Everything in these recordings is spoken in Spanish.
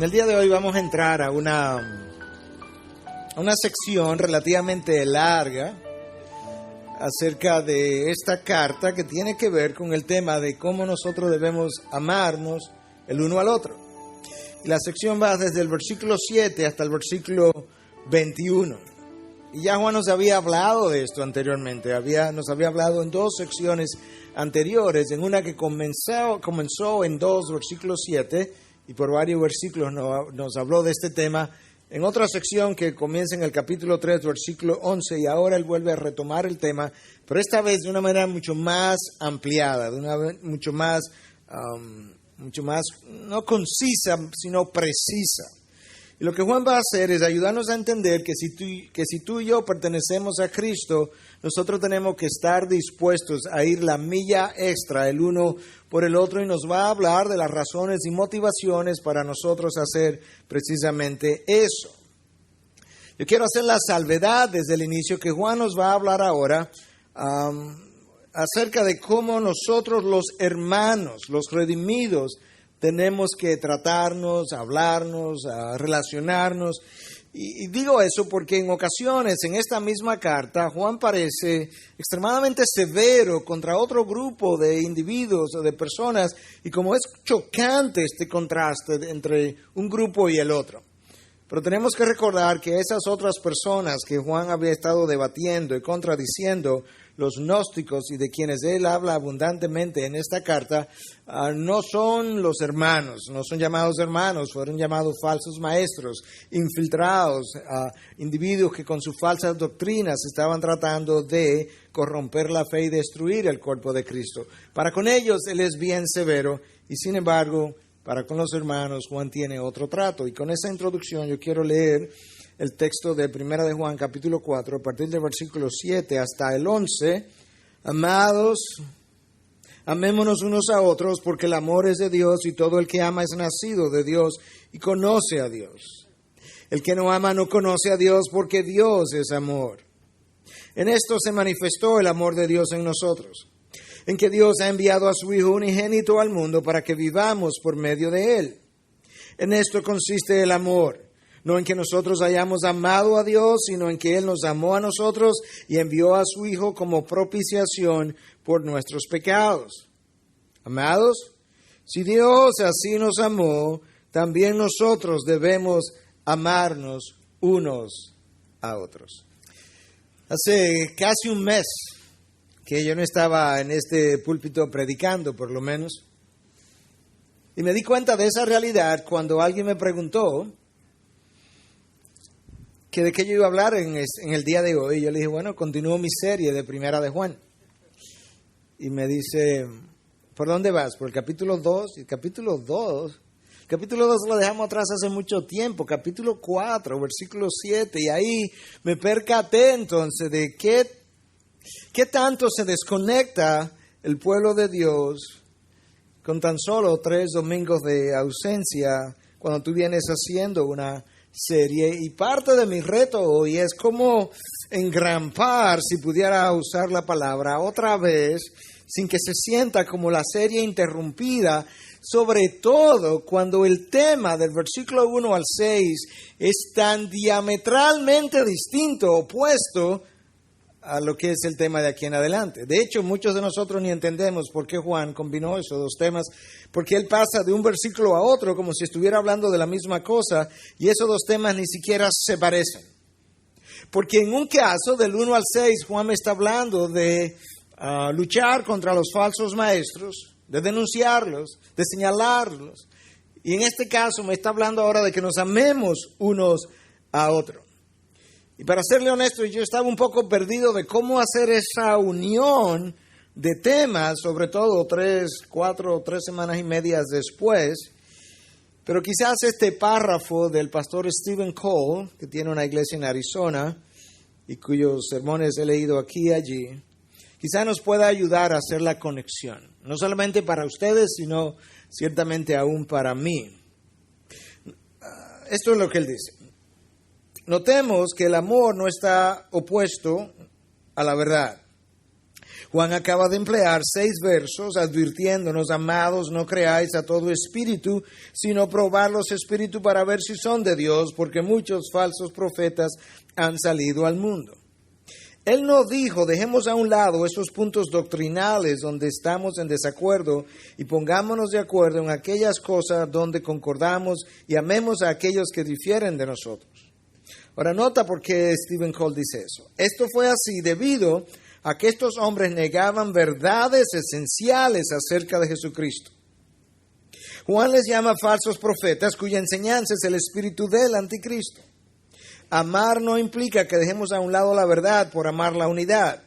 En el día de hoy vamos a entrar a una sección relativamente larga acerca de esta carta que tiene que ver con el tema de cómo nosotros debemos amarnos el uno al otro. Y la sección va desde el versículo 7 hasta el versículo 21. Y ya Juan nos había hablado de esto anteriormente, nos había hablado en dos secciones anteriores, en una que comenzó en 2, versículo 7, y por varios versículos nos habló de este tema, en otra sección que comienza en el capítulo 3, versículo 11, y ahora él vuelve a retomar el tema, pero esta vez de una manera mucho más ampliada, mucho más no concisa, sino precisa. Y lo que Juan va a hacer es ayudarnos a entender que si tú y yo pertenecemos a Cristo, nosotros tenemos que estar dispuestos a ir la milla extra el uno por el otro, y nos va a hablar de las razones y motivaciones para nosotros hacer precisamente eso. Yo quiero hacer la salvedad desde el inicio que Juan nos va a hablar ahora acerca de cómo nosotros los hermanos, los redimidos, tenemos que tratarnos, hablarnos, relacionarnos. Y digo eso porque en ocasiones en esta misma carta Juan parece extremadamente severo contra otro grupo de individuos o de personas, y como es chocante este contraste entre un grupo y el otro. Pero tenemos que recordar que esas otras personas que Juan había estado debatiendo y contradiciendo, los gnósticos, y de quienes él habla abundantemente en esta carta, no son los hermanos, no son llamados hermanos, fueron llamados falsos maestros, infiltrados, individuos que con sus falsas doctrinas estaban tratando de corromper la fe y destruir el cuerpo de Cristo. Para con ellos él es bien severo, y sin embargo, para con los hermanos Juan tiene otro trato. Y con esa introducción yo quiero leer el texto de 1 de Juan, capítulo 4, a partir del versículo 7 hasta el 11. Amados, amémonos unos a otros, porque el amor es de Dios, y todo el que ama es nacido de Dios y conoce a Dios. El que no ama no conoce a Dios, porque Dios es amor. En esto se manifestó el amor de Dios en nosotros, en que Dios ha enviado a su Hijo unigénito al mundo para que vivamos por medio de Él. En esto consiste el amor, no en que nosotros hayamos amado a Dios, sino en que Él nos amó a nosotros y envió a su Hijo como propiciación por nuestros pecados. Amados, si Dios así nos amó, también nosotros debemos amarnos unos a otros. Hace casi un mes que yo no estaba en este púlpito predicando, por lo menos, y me di cuenta de esa realidad cuando alguien me preguntó que de qué yo iba a hablar en el día de hoy. Yo le dije, bueno, continúo mi serie de 1 de Juan. Y me dice, ¿por dónde vas? ¿Por el capítulo 2? Y el capítulo 2 lo dejamos atrás hace mucho tiempo. Capítulo 4, versículo 7. Y ahí me percaté entonces de qué tanto se desconecta el pueblo de Dios con tan solo 3 domingos de ausencia cuando tú vienes haciendo una serie. Y parte de mi reto hoy es cómo engrampar, si pudiera usar la palabra, otra vez, sin que se sienta como la serie interrumpida, sobre todo cuando el tema del versículo 1 al 6 es tan diametralmente distinto, opuesto a lo que es el tema de aquí en adelante. De hecho, muchos de nosotros ni entendemos por qué Juan combinó esos dos temas, porque él pasa de un versículo a otro como si estuviera hablando de la misma cosa, y esos dos temas ni siquiera se parecen. Porque en un caso, del 1 al 6, Juan me está hablando de luchar contra los falsos maestros, de denunciarlos, de señalarlos. Y en este caso me está hablando ahora de que nos amemos unos a otros. Y para serle honesto, yo estaba un poco perdido de cómo hacer esa unión de temas, sobre todo 3 semanas y medias después. Pero quizás este párrafo del pastor Stephen Cole, que tiene una iglesia en Arizona y cuyos sermones he leído aquí y allí, quizás nos pueda ayudar a hacer la conexión. No solamente para ustedes, sino ciertamente aún para mí. Esto es lo que él dice. Notemos que el amor no está opuesto a la verdad. Juan acaba de emplear 6 versos advirtiéndonos: amados, no creáis a todo espíritu, sino probad los espíritus para ver si son de Dios, porque muchos falsos profetas han salido al mundo. Él no dijo: dejemos a un lado esos puntos doctrinales donde estamos en desacuerdo y pongámonos de acuerdo en aquellas cosas donde concordamos y amemos a aquellos que difieren de nosotros. Ahora nota por qué Stephen Cole dice eso. Esto fue así debido a que estos hombres negaban verdades esenciales acerca de Jesucristo. Juan les llama falsos profetas, cuya enseñanza es el espíritu del anticristo. Amar no implica que dejemos a un lado la verdad por amar la unidad.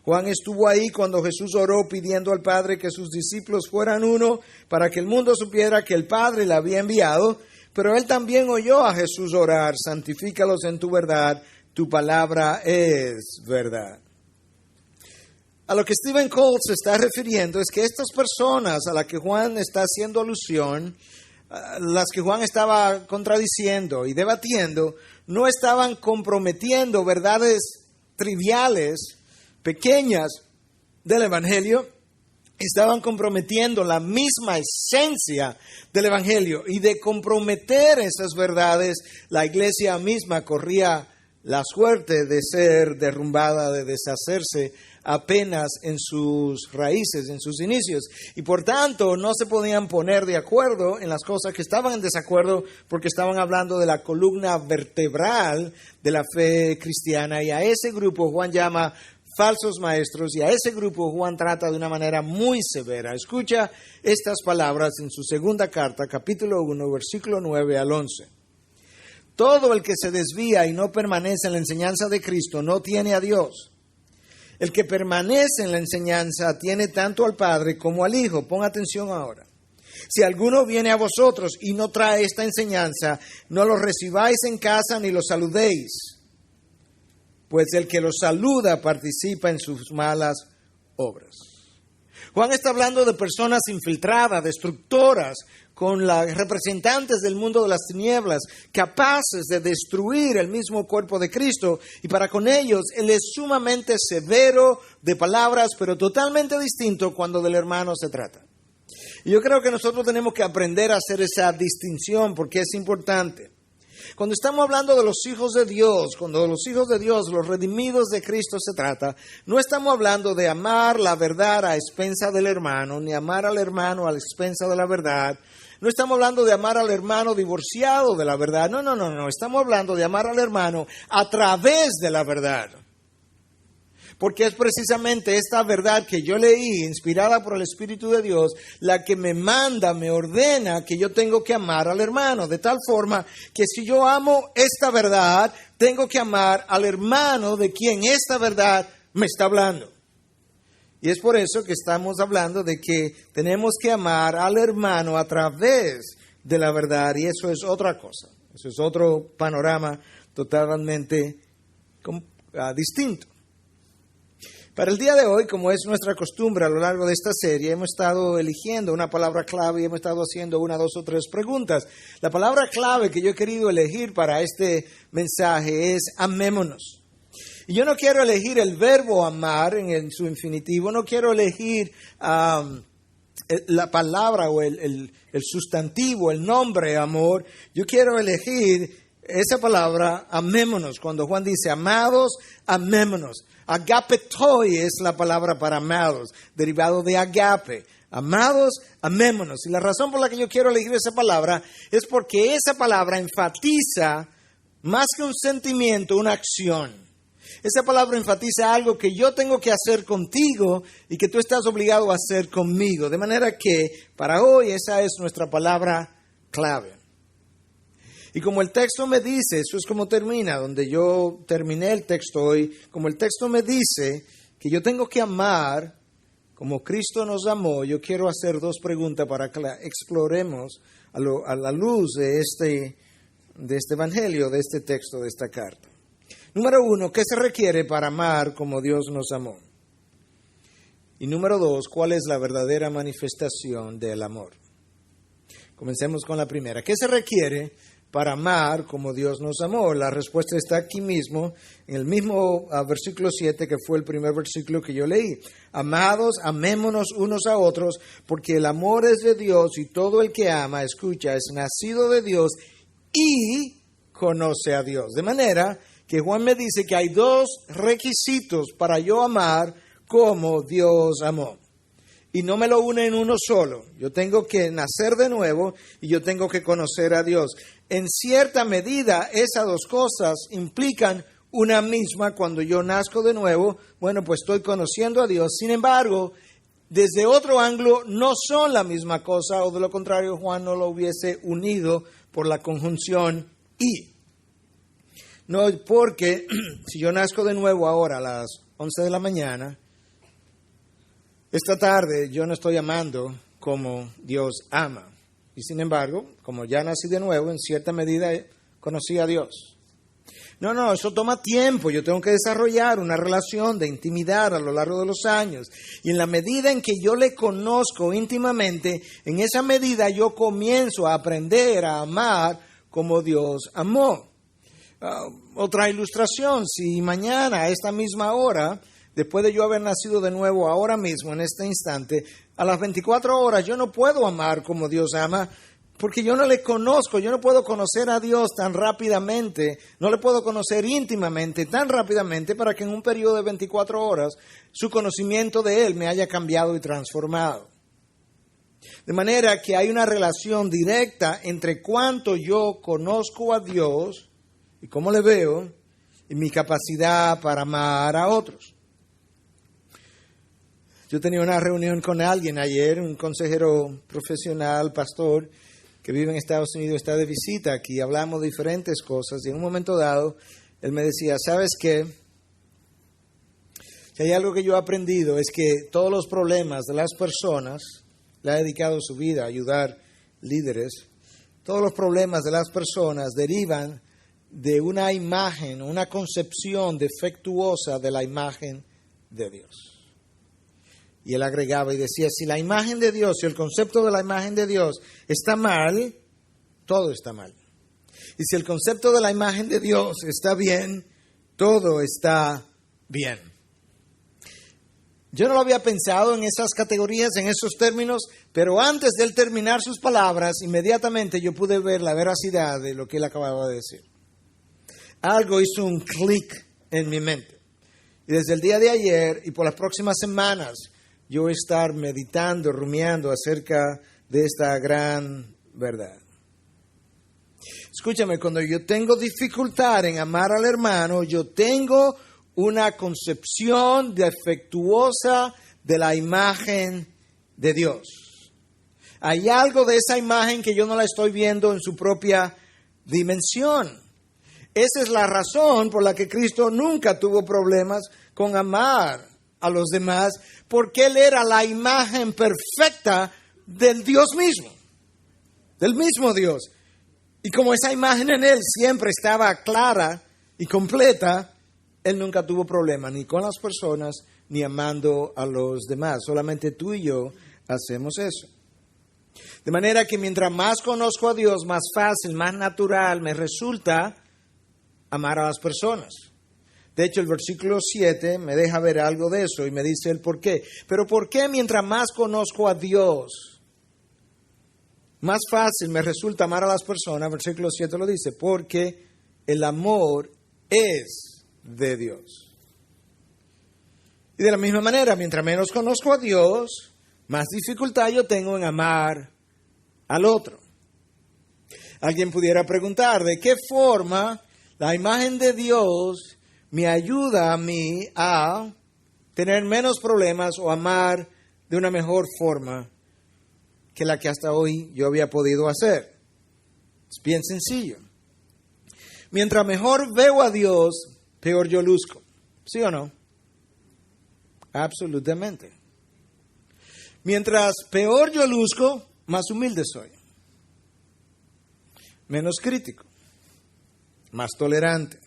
Juan estuvo ahí cuando Jesús oró pidiendo al Padre que sus discípulos fueran uno para que el mundo supiera que el Padre le había enviado, pero él también oyó a Jesús orar: santifícalos en tu verdad, tu palabra es verdad. A lo que Stephen Cole se está refiriendo es que estas personas a las que Juan está haciendo alusión, las que Juan estaba contradiciendo y debatiendo, no estaban comprometiendo verdades triviales, pequeñas del Evangelio, estaban comprometiendo la misma esencia del Evangelio. Y de comprometer esas verdades, la iglesia misma corría la suerte de ser derrumbada, de deshacerse apenas en sus raíces, en sus inicios. Y por tanto no se podían poner de acuerdo en las cosas que estaban en desacuerdo, porque estaban hablando de la columna vertebral de la fe cristiana. Y a ese grupo Juan llama falsos maestros, y a ese grupo Juan trata de una manera muy severa. Escucha estas palabras en su segunda carta, capítulo 1, versículo 9 al 11. Todo el que se desvía y no permanece en la enseñanza de Cristo no tiene a Dios. El que permanece en la enseñanza tiene tanto al Padre como al Hijo. Pon atención ahora. Si alguno viene a vosotros y no trae esta enseñanza, no lo recibáis en casa ni lo saludéis, pues el que lo saluda participa en sus malas obras. Juan está hablando de personas infiltradas, destructoras, con las representantes del mundo de las tinieblas, capaces de destruir el mismo cuerpo de Cristo, y para con ellos Él es sumamente severo de palabras, pero totalmente distinto cuando del hermano se trata. Y yo creo que nosotros tenemos que aprender a hacer esa distinción, porque es importante. Cuando estamos hablando de los hijos de Dios, cuando de los hijos de Dios, los redimidos de Cristo se trata, no estamos hablando de amar la verdad a expensa del hermano, ni amar al hermano a expensa de la verdad. No estamos hablando de amar al hermano divorciado de la verdad. No. Estamos hablando de amar al hermano a través de la verdad. Porque es precisamente esta verdad que yo leí, inspirada por el Espíritu de Dios, la que me manda, me ordena que yo tengo que amar al hermano. De tal forma que si yo amo esta verdad, tengo que amar al hermano de quien esta verdad me está hablando. Y es por eso que estamos hablando de que tenemos que amar al hermano a través de la verdad. Y eso es otra cosa. Eso es otro panorama totalmente distinto. Para el día de hoy, como es nuestra costumbre a lo largo de esta serie, hemos estado eligiendo una palabra clave y hemos estado haciendo 1, 2 o 3 preguntas. La palabra clave que yo he querido elegir para este mensaje es amémonos. Y yo no quiero elegir el verbo amar en su infinitivo, no quiero elegir la palabra o el sustantivo, el nombre amor. Yo quiero elegir esa palabra amémonos. Cuando Juan dice amados, amémonos. Agapetoi es la palabra para amados, derivado de agape. Amados, amémonos. Y la razón por la que yo quiero elegir esa palabra es porque esa palabra enfatiza más que un sentimiento, una acción. Esa palabra enfatiza algo que yo tengo que hacer contigo y que tú estás obligado a hacer conmigo. De manera que para hoy esa es nuestra palabra clave. Y como el texto me dice, eso es como termina, donde yo terminé el texto hoy, como el texto me dice que yo tengo que amar como Cristo nos amó, yo quiero hacer 2 preguntas para que la exploremos a la luz de este evangelio, de este texto, de esta carta. Número 1, ¿qué se requiere para amar como Dios nos amó? Y número 2, ¿cuál es la verdadera manifestación del amor? Comencemos con la primera. ¿Qué se requiere para amar como Dios nos amó? La respuesta está aquí mismo, en el mismo versículo 7, que fue el primer versículo que yo leí. Amados, amémonos unos a otros, porque el amor es de Dios, y todo el que ama, escucha, es nacido de Dios y conoce a Dios. De manera que Juan me dice que hay dos requisitos para yo amar como Dios amó. Y no me lo une en uno solo. Yo tengo que nacer de nuevo y yo tengo que conocer a Dios. En cierta medida, esas dos cosas implican una misma. Cuando yo nazco de nuevo, bueno, pues estoy conociendo a Dios. Sin embargo, desde otro ángulo, no son la misma cosa, o de lo contrario, Juan no lo hubiese unido por la conjunción y. No, porque si yo nazco de nuevo ahora a las 11 de la mañana, esta tarde yo no estoy amando como Dios ama. Y sin embargo, como ya nací de nuevo, en cierta medida conocí a Dios. No, eso toma tiempo. Yo tengo que desarrollar una relación de intimidad a lo largo de los años. Y en la medida en que yo le conozco íntimamente, en esa medida yo comienzo a aprender a amar como Dios amó. Otra ilustración, si mañana a esta misma hora, después de yo haber nacido de nuevo ahora mismo, en este instante, a las 24 horas yo no puedo amar como Dios ama, porque yo no le conozco, yo no puedo conocer a Dios tan rápidamente, no le puedo conocer íntimamente tan rápidamente para que en un periodo de 24 horas su conocimiento de Él me haya cambiado y transformado. De manera que hay una relación directa entre cuánto yo conozco a Dios y cómo le veo y mi capacidad para amar a otros. Yo tenía una reunión con alguien ayer, un consejero profesional, pastor, que vive en Estados Unidos, está de visita aquí, hablamos de diferentes cosas, y en un momento dado, él me decía, ¿sabes qué? Si hay algo que yo he aprendido, es que todos los problemas de las personas, le ha dedicado su vida a ayudar líderes, todos los problemas de las personas derivan de una imagen, una concepción defectuosa de la imagen de Dios. Y él agregaba y decía, si la imagen de Dios, si el concepto de la imagen de Dios está mal, todo está mal. Y si el concepto de la imagen de Dios está bien, todo está bien. Yo no lo había pensado en esas categorías, en esos términos, pero antes de él terminar sus palabras, inmediatamente yo pude ver la veracidad de lo que él acababa de decir. Algo hizo un clic en mi mente. Y desde el día de ayer y por las próximas semanas, yo voy a estar meditando, rumiando acerca de esta gran verdad. Escúchame, cuando yo tengo dificultad en amar al hermano, yo tengo una concepción defectuosa de la imagen de Dios. Hay algo de esa imagen que yo no la estoy viendo en su propia dimensión. Esa es la razón por la que Cristo nunca tuvo problemas con amar a los demás, porque Él era la imagen perfecta del Dios mismo, del mismo Dios. Y como esa imagen en Él siempre estaba clara y completa, Él nunca tuvo problema ni con las personas ni amando a los demás. Solamente tú y yo hacemos eso. De manera que mientras más conozco a Dios, más fácil, más natural me resulta amar a las personas. De hecho, el versículo 7 me deja ver algo de eso y me dice el por qué. Pero ¿por qué mientras más conozco a Dios, más fácil me resulta amar a las personas? Versículo 7 lo dice, porque el amor es de Dios. Y de la misma manera, mientras menos conozco a Dios, más dificultad yo tengo en amar al otro. Alguien pudiera preguntar, ¿de qué forma la imagen de Dios me ayuda a mí a tener menos problemas o amar de una mejor forma que la que hasta hoy yo había podido hacer? Es bien sencillo. Mientras mejor veo a Dios, peor yo luzco. ¿Sí o no? Absolutamente. Mientras peor yo luzco, más humilde soy. Menos crítico. Más tolerante.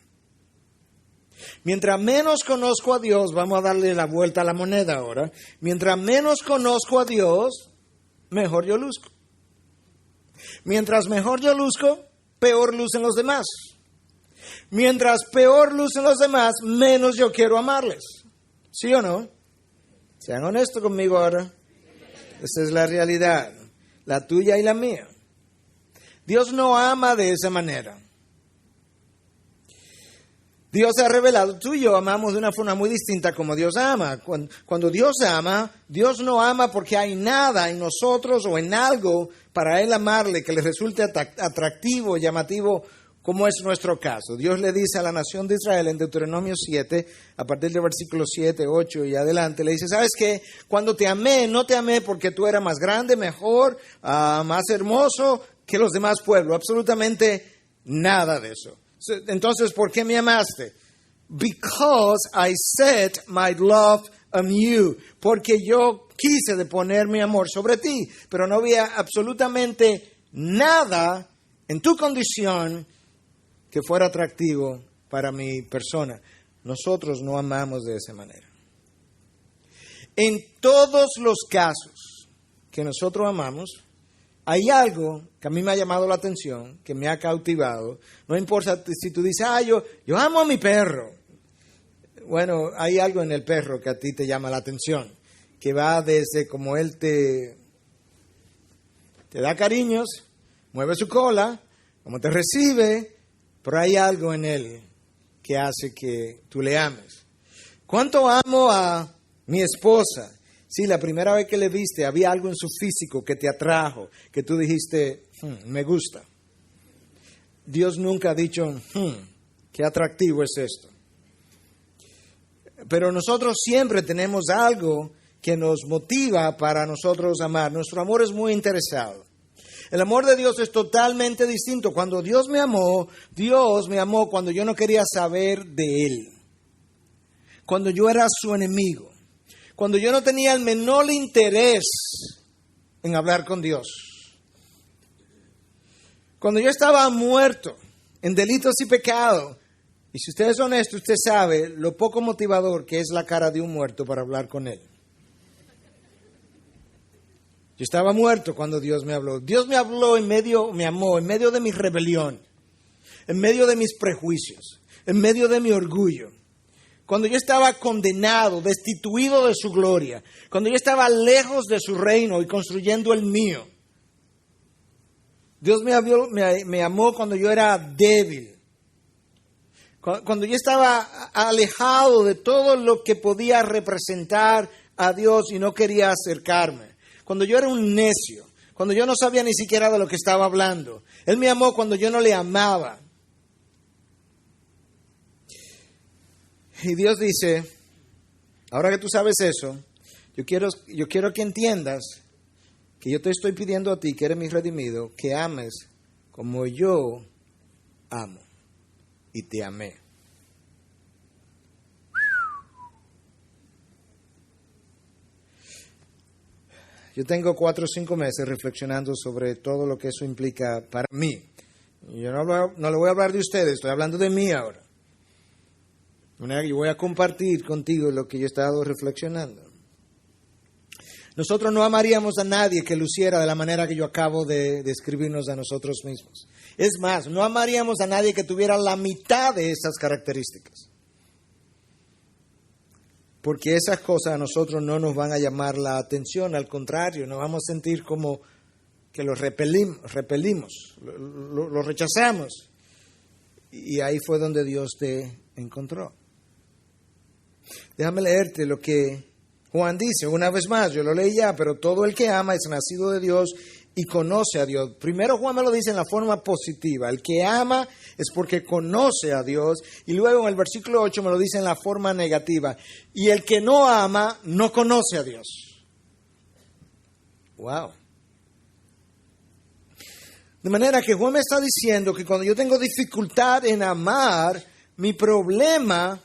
Mientras menos conozco a Dios, vamos a darle la vuelta a la moneda ahora. Mientras menos conozco a Dios, mejor yo luzco. Mientras mejor yo luzco, peor lucen los demás. Mientras peor lucen los demás, menos yo quiero amarles. ¿Sí o no? Sean honestos conmigo ahora. Esa es la realidad, la tuya y la mía. Dios no ama de esa manera. Dios ha revelado, tú y yo amamos de una forma muy distinta como Dios ama. Cuando Dios ama, Dios no ama porque hay nada en nosotros o en algo para Él amarle que le resulte atractivo, llamativo, como es nuestro caso. Dios le dice a la nación de Israel en Deuteronomio 7, a partir del versículo 7, 8 y adelante, le dice, ¿sabes qué? Cuando te amé, no te amé porque tú eras más grande, mejor, más hermoso que los demás pueblos. Absolutamente nada de eso. Entonces, ¿por qué me amaste? Because I set my love on you. Porque yo quise de poner mi amor sobre ti. Pero no había absolutamente nada en tu condición que fuera atractivo para mi persona. Nosotros no amamos de esa manera. En todos los casos que nosotros amamos, hay algo que a mí me ha llamado la atención, que me ha cautivado. No importa si tú dices, yo amo a mi perro. Bueno, hay algo en el perro que a ti te llama la atención, que va desde como él te da cariños, mueve su cola, como te recibe, pero hay algo en él que hace que tú le ames. ¿Cuánto amo a mi esposa? Sí, la primera vez que le viste, había algo en su físico que te atrajo, que tú dijiste, me gusta. Dios nunca ha dicho, qué atractivo es esto. Pero nosotros siempre tenemos algo que nos motiva para nosotros amar. Nuestro amor es muy interesado. El amor de Dios es totalmente distinto. Cuando Dios me amó cuando yo no quería saber de Él. Cuando yo era su enemigo. Cuando yo no tenía el menor interés en hablar con Dios. Cuando yo estaba muerto en delitos y pecados. Y si usted es honesto, usted sabe lo poco motivador que es la cara de un muerto para hablar con Él. Yo estaba muerto cuando Dios me habló. Dios me habló me amó en medio de mi rebelión, en medio de mis prejuicios, en medio de mi orgullo. Cuando yo estaba condenado, destituido de su gloria, cuando yo estaba lejos de su reino y construyendo el mío. Dios me amó cuando yo era débil, cuando yo estaba alejado de todo lo que podía representar a Dios y no quería acercarme, cuando yo era un necio, cuando yo no sabía ni siquiera de lo que estaba hablando. Él me amó cuando yo no le amaba. Y Dios dice, ahora que tú sabes eso, yo quiero que entiendas que yo te estoy pidiendo a ti, que eres mi redimido, que ames como yo amo y te amé. Yo tengo 4 o 5 meses reflexionando sobre todo lo que eso implica para mí. Yo no le voy a hablar de ustedes, estoy hablando de mí ahora. Yo voy a compartir contigo lo que yo he estado reflexionando. Nosotros no amaríamos a nadie que luciera de la manera que yo acabo de describirnos a nosotros mismos. Es más, no amaríamos a nadie que tuviera la mitad de esas características. Porque esas cosas a nosotros no nos van a llamar la atención, al contrario, nos vamos a sentir como que los repelimos, lo rechazamos. Y ahí fue donde Dios te encontró. Déjame leerte lo que Juan dice, una vez más, yo lo leí ya, pero todo el que ama es nacido de Dios y conoce a Dios. Primero Juan me lo dice en la forma positiva, el que ama es porque conoce a Dios, y luego en el versículo 8 me lo dice en la forma negativa, y el que no ama no conoce a Dios. Wow. De manera que Juan me está diciendo que cuando yo tengo dificultad en amar, mi problema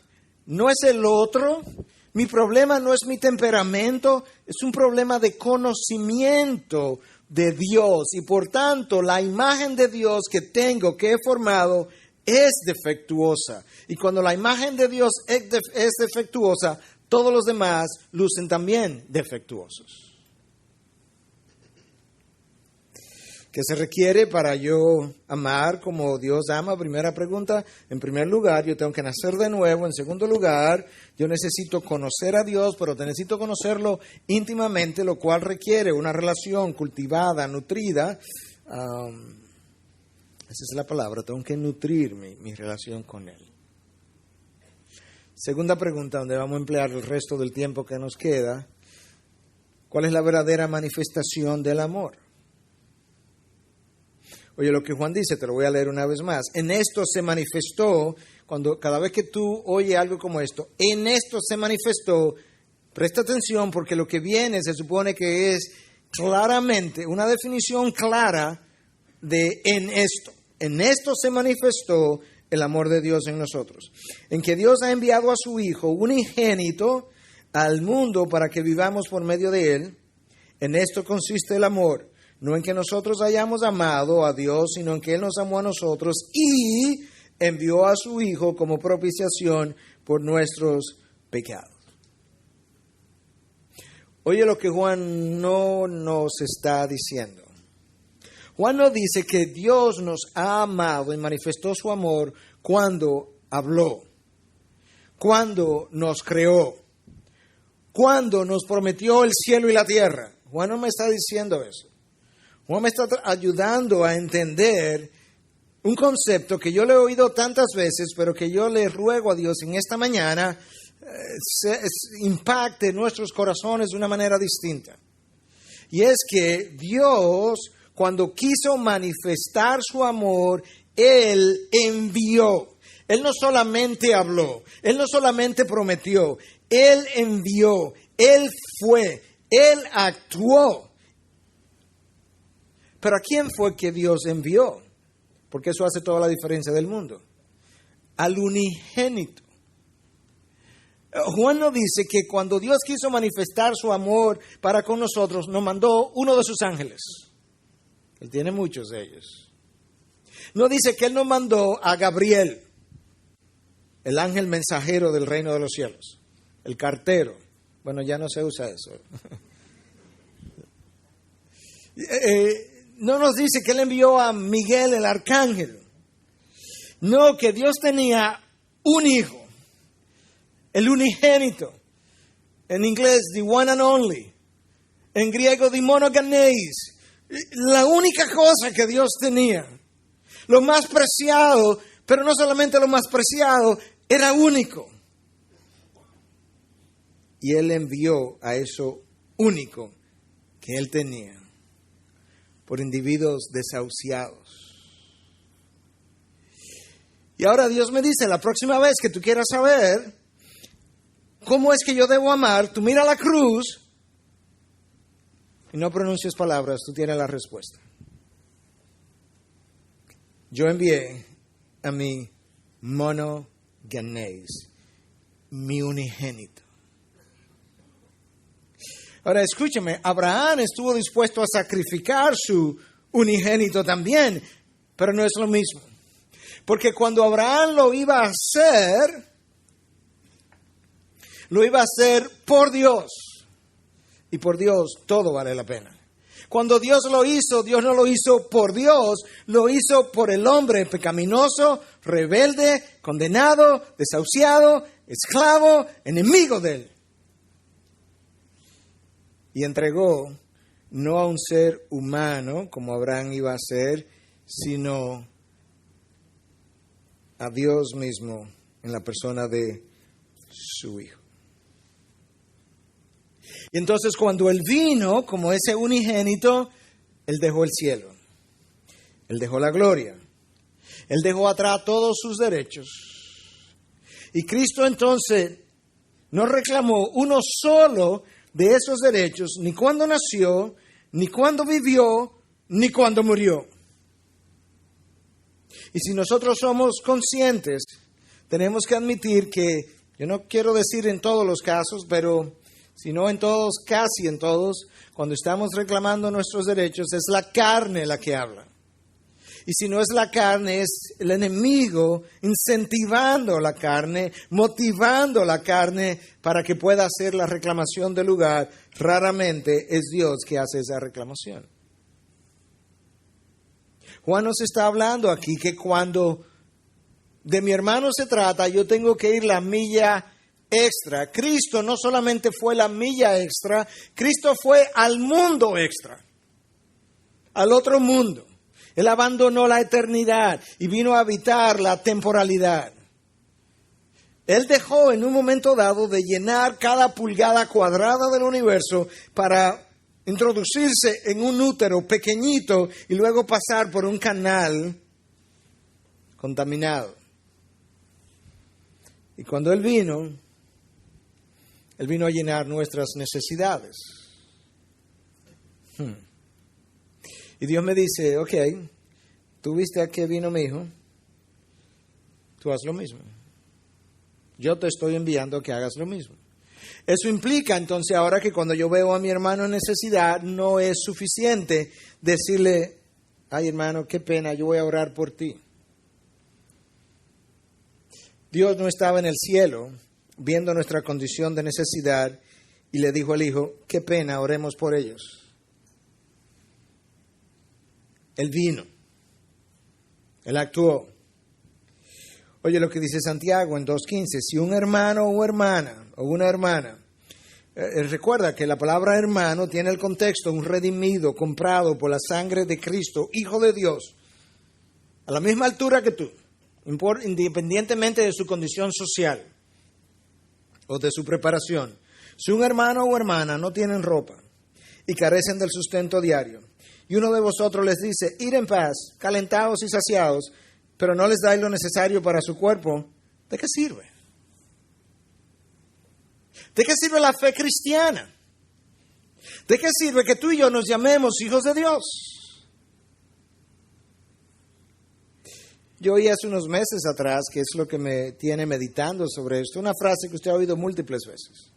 no es el otro, mi problema no es mi temperamento, es un problema de conocimiento de Dios. Y por tanto, la imagen de Dios que tengo, que he formado, es defectuosa. Y cuando la imagen de Dios es defectuosa, todos los demás lucen también defectuosos. ¿Qué se requiere para yo amar como Dios ama? Primera pregunta. En primer lugar, yo tengo que nacer de nuevo. En segundo lugar, yo necesito conocer a Dios, pero necesito conocerlo íntimamente, lo cual requiere una relación cultivada, nutrida. Esa es la palabra, tengo que nutrir mi relación con Él. Segunda pregunta, donde vamos a emplear el resto del tiempo que nos queda. ¿Cuál es la verdadera manifestación del amor? Oye, lo que Juan dice, te lo voy a leer una vez más. En esto se manifestó, cada vez que tú oyes algo como esto, en esto se manifestó, presta atención porque lo que viene se supone que es claramente, una definición clara de en esto. En esto se manifestó el amor de Dios en nosotros. En que Dios ha enviado a su Hijo unigénito al mundo para que vivamos por medio de Él. En esto consiste el amor. No en que nosotros hayamos amado a Dios, sino en que Él nos amó a nosotros y envió a su Hijo como propiciación por nuestros pecados. Oye lo que Juan no nos está diciendo. Juan no dice que Dios nos ha amado y manifestó su amor cuando habló, cuando nos creó, cuando nos prometió el cielo y la tierra. Juan no me está diciendo eso. Juan me está ayudando a entender un concepto que yo le he oído tantas veces, pero que yo le ruego a Dios en esta mañana impacte nuestros corazones de una manera distinta. Y es que Dios, cuando quiso manifestar su amor, Él envió. Él no solamente habló, Él no solamente prometió, Él envió, Él fue, Él actuó. Pero ¿a quién fue que Dios envió? Porque eso hace toda la diferencia del mundo. Al unigénito. Juan nos dice que cuando Dios quiso manifestar su amor para con nosotros, nos mandó uno de sus ángeles. Él tiene muchos de ellos. No dice que Él nos mandó a Gabriel, el ángel mensajero del reino de los cielos, el cartero. Bueno, ya no se usa eso. No nos dice que Él envió a Miguel el arcángel. No, que Dios tenía un hijo, el unigénito. En inglés, the one and only. En griego, the monogenes. La única cosa que Dios tenía. Lo más preciado, pero no solamente lo más preciado, era único. Y Él envió a eso único que Él tenía por individuos desahuciados. Y ahora Dios me dice, la próxima vez que tú quieras saber cómo es que yo debo amar, tú mira la cruz y no pronuncies palabras, tú tienes la respuesta. Yo envié a mi monogenes, mi unigénito. Ahora escúchame, Abraham estuvo dispuesto a sacrificar su unigénito también, pero no es lo mismo. Porque cuando Abraham lo iba a hacer por Dios. Y por Dios todo vale la pena. Cuando Dios lo hizo, Dios no lo hizo por Dios, lo hizo por el hombre pecaminoso, rebelde, condenado, desahuciado, esclavo, enemigo de Él. Y entregó no a un ser humano, como Abraham iba a ser, sino a Dios mismo en la persona de su Hijo. Y entonces cuando Él vino como ese unigénito, Él dejó el cielo. Él dejó la gloria. Él dejó atrás todos sus derechos. Y Cristo entonces no reclamó uno solo de esos derechos, ni cuando nació, ni cuando vivió, ni cuando murió. Y si nosotros somos conscientes, tenemos que admitir que, yo no quiero decir en todos los casos, pero sino en todos, casi en todos, cuando estamos reclamando nuestros derechos, es la carne la que habla. Y si no es la carne, es el enemigo incentivando la carne, motivando la carne para que pueda hacer la reclamación del lugar. Raramente es Dios que hace esa reclamación. Juan nos está hablando aquí que cuando de mi hermano se trata, yo tengo que ir la milla extra. Cristo no solamente fue la milla extra, Cristo fue al mundo extra, al otro mundo. Él abandonó la eternidad y vino a habitar la temporalidad. Él dejó en un momento dado de llenar cada pulgada cuadrada del universo para introducirse en un útero pequeñito y luego pasar por un canal contaminado. Y cuando Él vino a llenar nuestras necesidades. Y Dios me dice, ok, tú viste a qué vino mi hijo, tú haz lo mismo. Yo te estoy enviando a que hagas lo mismo. Eso implica entonces ahora que cuando yo veo a mi hermano en necesidad, no es suficiente decirle, ay hermano, qué pena, yo voy a orar por ti. Dios no estaba en el cielo viendo nuestra condición de necesidad y le dijo al hijo, qué pena, oremos por ellos. Él vino, Él actuó. Oye lo que dice Santiago en 2:15, si un hermano o hermana, recuerda que la palabra hermano tiene el contexto, un redimido, comprado por la sangre de Cristo, Hijo de Dios, a la misma altura que tú, independientemente de su condición social o de su preparación. Si un hermano o hermana no tienen ropa y carecen del sustento diario, y uno de vosotros les dice, id en paz, calentados y saciados, pero no les dais lo necesario para su cuerpo, ¿de qué sirve? ¿De qué sirve la fe cristiana? ¿De qué sirve que tú y yo nos llamemos hijos de Dios? Yo oí hace unos meses atrás, que es lo que me tiene meditando sobre esto, una frase que usted ha oído múltiples veces,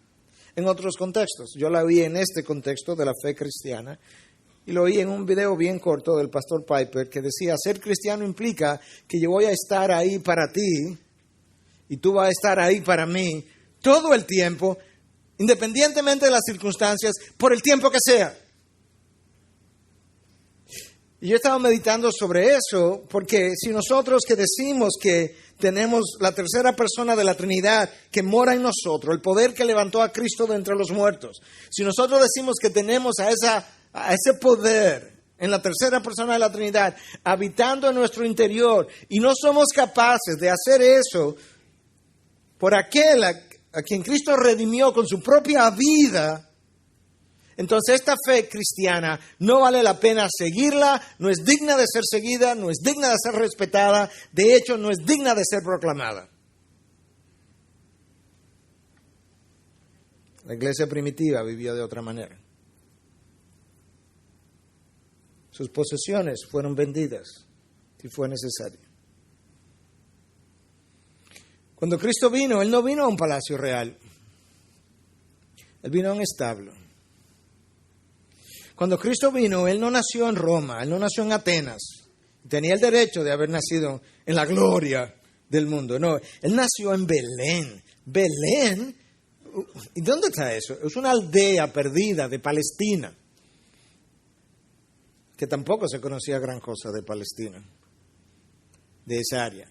en otros contextos. Yo la oí en este contexto de la fe cristiana, y lo oí en un video bien corto del pastor Piper que decía, ser cristiano implica que yo voy a estar ahí para ti y tú vas a estar ahí para mí todo el tiempo, independientemente de las circunstancias, por el tiempo que sea. Y yo he estado meditando sobre eso porque si nosotros que decimos que tenemos la tercera persona de la Trinidad que mora en nosotros, el poder que levantó a Cristo de entre los muertos, si nosotros decimos que tenemos a ese poder en la tercera persona de la Trinidad habitando en nuestro interior y no somos capaces de hacer eso por aquel a quien Cristo redimió con su propia vida, entonces esta fe cristiana no vale la pena seguirla, no es digna de ser seguida, no es digna de ser respetada, de hecho no es digna de ser proclamada. La iglesia primitiva vivió de otra manera. Sus posesiones fueron vendidas si fue necesario. Cuando Cristo vino, Él no vino a un palacio real. Él vino a un establo. Cuando Cristo vino, Él no nació en Roma, Él no nació en Atenas. Tenía el derecho de haber nacido en la gloria del mundo. No, Él nació en Belén. Belén, ¿y dónde está eso? Es una aldea perdida de Palestina, que tampoco se conocía gran cosa de Palestina, de esa área.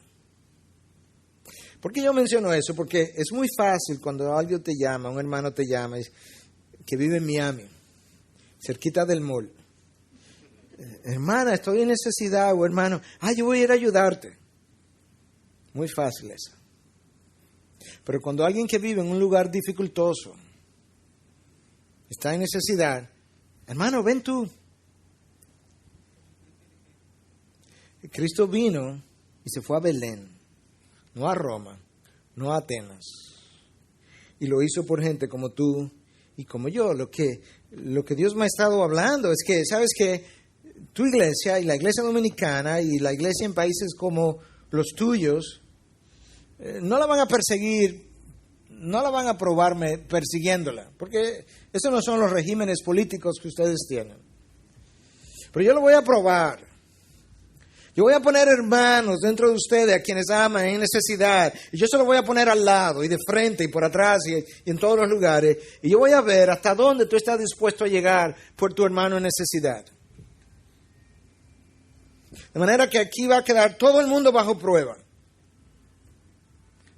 ¿Por qué yo menciono eso? Porque es muy fácil cuando alguien te llama, un hermano te llama, que vive en Miami, cerquita del mall. Hermana, estoy en necesidad, o hermano, yo voy a ir a ayudarte. Muy fácil eso. Pero cuando alguien que vive en un lugar dificultoso está en necesidad, hermano, ven tú. Cristo vino y se fue a Belén, no a Roma, no a Atenas. Y lo hizo por gente como tú y como yo. Lo que Dios me ha estado hablando es que, ¿sabes qué? Tu iglesia y la iglesia dominicana y la iglesia en países como los tuyos no la van a perseguir, no la van a probar persiguiéndola, porque esos no son los regímenes políticos que ustedes tienen. Pero yo lo voy a probar. Yo voy a poner hermanos dentro de ustedes a quienes aman en necesidad. Y yo se los voy a poner al lado y de frente y por atrás y en todos los lugares. Y yo voy a ver hasta dónde tú estás dispuesto a llegar por tu hermano en necesidad. De manera que aquí va a quedar todo el mundo bajo prueba.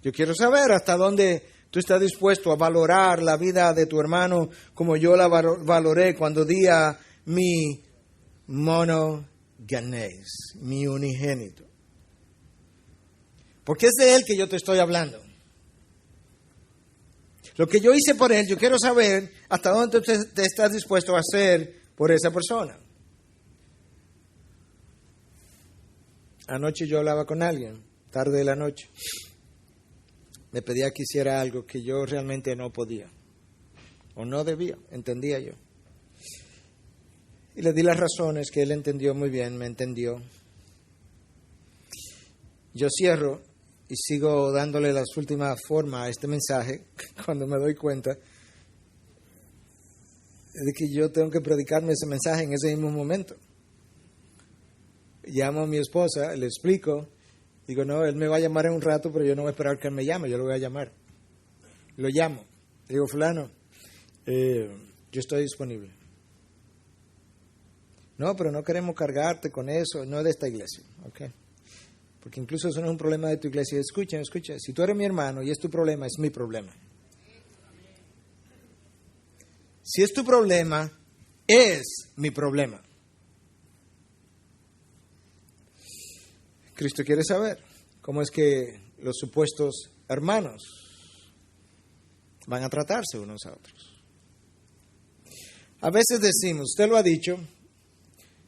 Yo quiero saber hasta dónde tú estás dispuesto a valorar la vida de tu hermano como yo la valoré cuando di a mi monogenes, mi unigénito. Porque es de él que yo te estoy hablando. Lo que yo hice por él, yo quiero saber hasta dónde tú te estás dispuesto a hacer por esa persona. Anoche yo hablaba con alguien, tarde de la noche. Me pedía que hiciera algo que yo realmente no podía o no debía, entendía yo. Y le di las razones que él entendió muy bien, me entendió. Yo cierro y sigo dándole las últimas formas a este mensaje cuando me doy cuenta de que yo tengo que predicarme ese mensaje en ese mismo momento. Llamo a mi esposa, le explico. Digo, no, él me va a llamar en un rato, pero yo no voy a esperar que él me llame, yo lo voy a llamar. Lo llamo. Digo, fulano, yo estoy disponible. No, pero no queremos cargarte con eso, no es de esta iglesia. Okay. Porque incluso eso no es un problema de tu iglesia. Escuchen, si tú eres mi hermano y es tu problema, es mi problema. Si es tu problema, es mi problema. Cristo quiere saber cómo es que los supuestos hermanos van a tratarse unos a otros. A veces decimos, usted lo ha dicho,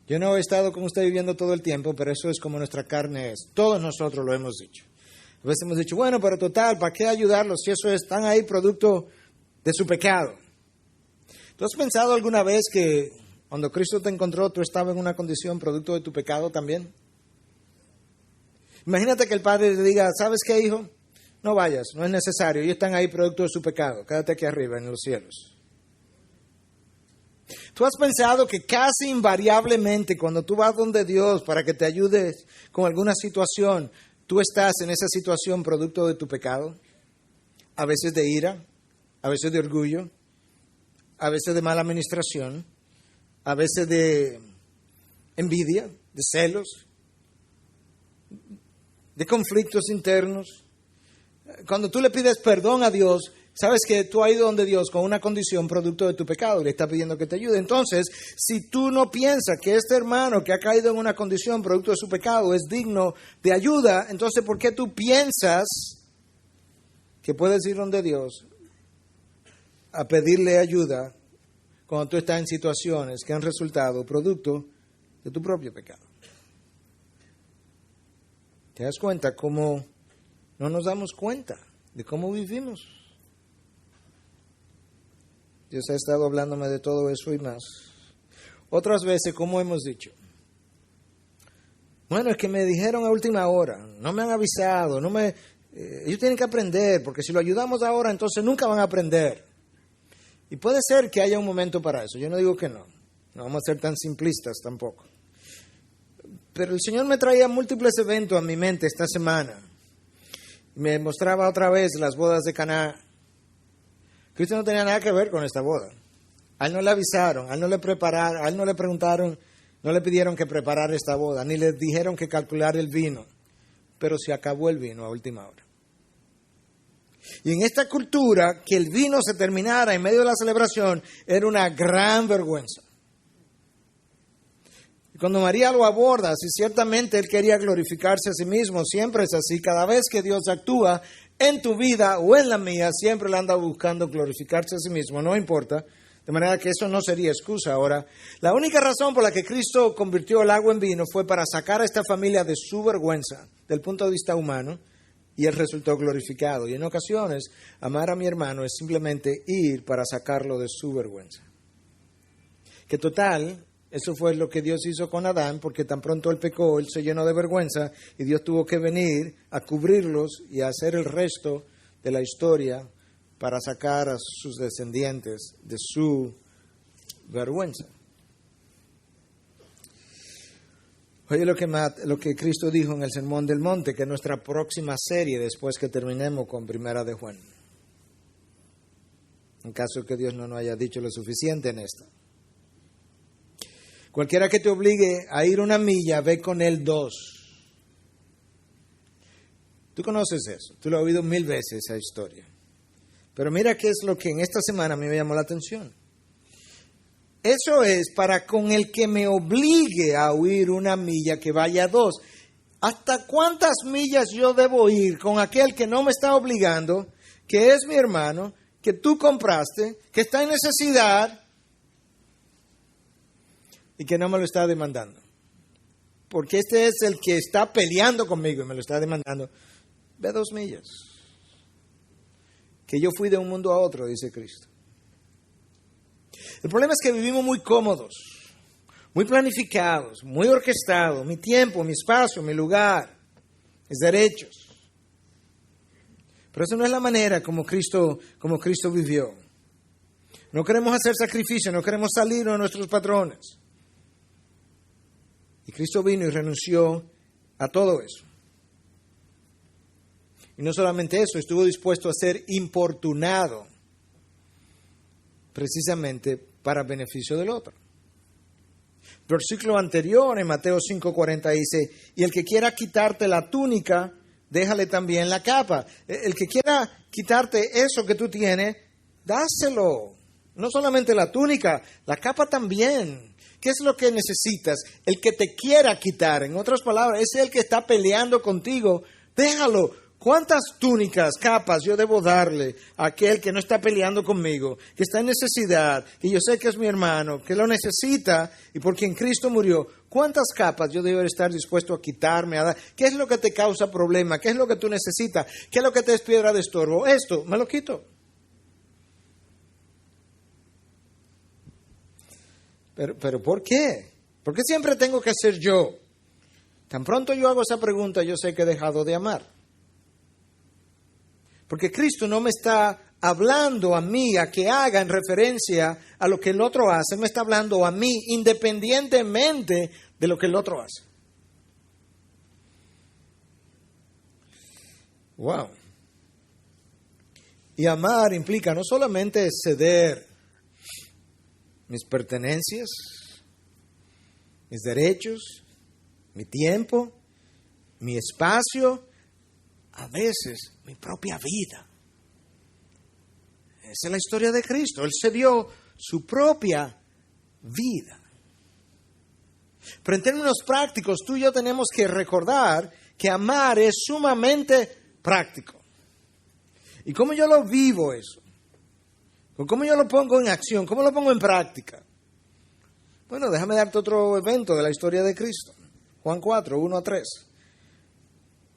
yo no he estado con usted viviendo todo el tiempo, pero eso es como nuestra carne es. Todos nosotros lo hemos dicho. A veces hemos dicho, bueno, pero total, ¿para qué ayudarlos si eso están ahí producto de su pecado? ¿Tú has pensado alguna vez que cuando Cristo te encontró tú estabas en una condición producto de tu pecado también? Imagínate que el padre te diga, ¿sabes qué, hijo? No vayas, no es necesario. Ellos están ahí producto de su pecado. Quédate aquí arriba en los cielos. ¿Tú has pensado que casi invariablemente cuando tú vas donde Dios para que te ayudes con alguna situación, tú estás en esa situación producto de tu pecado? A veces de ira, a veces de orgullo, a veces de mala administración, a veces de envidia, de celos, de conflictos internos. Cuando tú le pides perdón a Dios, sabes que tú has ido donde Dios con una condición producto de tu pecado y le está pidiendo que te ayude. Entonces, si tú no piensas que este hermano que ha caído en una condición producto de su pecado es digno de ayuda, entonces ¿por qué tú piensas que puedes ir donde Dios a pedirle ayuda cuando tú estás en situaciones que han resultado producto de tu propio pecado? ¿Te das cuenta cómo no nos damos cuenta de cómo vivimos? Dios ha estado hablándome de todo eso y más. Otras veces, como hemos dicho, bueno, es que me dijeron a última hora, no me han avisado, ellos tienen que aprender, porque si lo ayudamos ahora, entonces nunca van a aprender. Y puede ser que haya un momento para eso, yo no digo que no vamos a ser tan simplistas tampoco. Pero el Señor me traía múltiples eventos a mi mente esta semana. Me mostraba otra vez las bodas de Caná. Cristo no tenía nada que ver con esta boda. A él no le avisaron, a él no le prepararon, a él no le preguntaron, no le pidieron que preparara esta boda, ni le dijeron que calculara el vino. Pero se acabó el vino a última hora. Y en esta cultura, que el vino se terminara en medio de la celebración era una gran vergüenza. Cuando María lo aborda, si ciertamente él quería glorificarse a sí mismo, siempre es así. Cada vez que Dios actúa en tu vida o en la mía, siempre le anda buscando glorificarse a sí mismo, no importa. De manera que eso no sería excusa. Ahora, la única razón por la que Cristo convirtió el agua en vino fue para sacar a esta familia de su vergüenza, del punto de vista humano, y él resultó glorificado. Y en ocasiones, amar a mi hermano es simplemente ir para sacarlo de su vergüenza. Que total, eso fue lo que Dios hizo con Adán, porque tan pronto él pecó, él se llenó de vergüenza y Dios tuvo que venir a cubrirlos y a hacer el resto de la historia para sacar a sus descendientes de su vergüenza. Oye lo que Cristo dijo en el Sermón del Monte, que es nuestra próxima serie después que terminemos con Primera de Juan. En caso que Dios no nos haya dicho lo suficiente en esta. Cualquiera que te obligue a ir 1 milla, ve con él 2. Tú conoces eso, tú lo has oído 1000 veces esa historia. Pero mira qué es lo que en esta semana a mí me llamó la atención. Eso es para con el que me obligue a huir 1 milla, que vaya 2. ¿Hasta cuántas millas yo debo ir con aquel que no me está obligando, que es mi hermano, que tú compraste, que está en necesidad y que no me lo está demandando? Porque este es el que está peleando conmigo y me lo está demandando. Ve 2 millas. Que yo fui de un mundo a otro, dice Cristo. El problema es que vivimos muy cómodos, muy planificados, muy orquestados. Mi tiempo, mi espacio, mi lugar, mis derechos. Pero eso no es la manera como Cristo vivió. No queremos hacer sacrificio, no queremos salir de nuestros patrones. Y Cristo vino y renunció a todo eso. Y no solamente eso, estuvo dispuesto a ser importunado precisamente para beneficio del otro. Versículo anterior en Mateo 5:40 dice, y el que quiera quitarte la túnica, déjale también la capa. El que quiera quitarte eso que tú tienes, dáselo. No solamente la túnica, la capa también. ¿Qué es lo que necesitas? El que te quiera quitar, en otras palabras, es el que está peleando contigo, déjalo. ¿Cuántas túnicas, capas yo debo darle a aquel que no está peleando conmigo, que está en necesidad, que yo sé que es mi hermano, que lo necesita y por quien Cristo murió? ¿Cuántas capas yo debo estar dispuesto a quitarme, a dar? ¿Qué es lo que te causa problema? ¿Qué es lo que tú necesitas? ¿Qué es lo que te es piedra de estorbo? Esto, me lo quito. Pero ¿por qué? ¿Por qué siempre tengo que ser yo? Tan pronto yo hago esa pregunta, yo sé que he dejado de amar. Porque Cristo no me está hablando a mí a que haga en referencia a lo que el otro hace. Él me está hablando a mí independientemente de lo que el otro hace. Wow. Y amar implica no solamente ceder mis pertenencias, mis derechos, mi tiempo, mi espacio, a veces mi propia vida. Esa es la historia de Cristo. Él se dio su propia vida. Pero en términos prácticos, tú y yo tenemos que recordar que amar es sumamente práctico. ¿Y cómo yo lo vivo eso? ¿Cómo yo lo pongo en acción? ¿Cómo lo pongo en práctica? Bueno, déjame darte otro evento de la historia de Cristo. Juan 4, 1-3.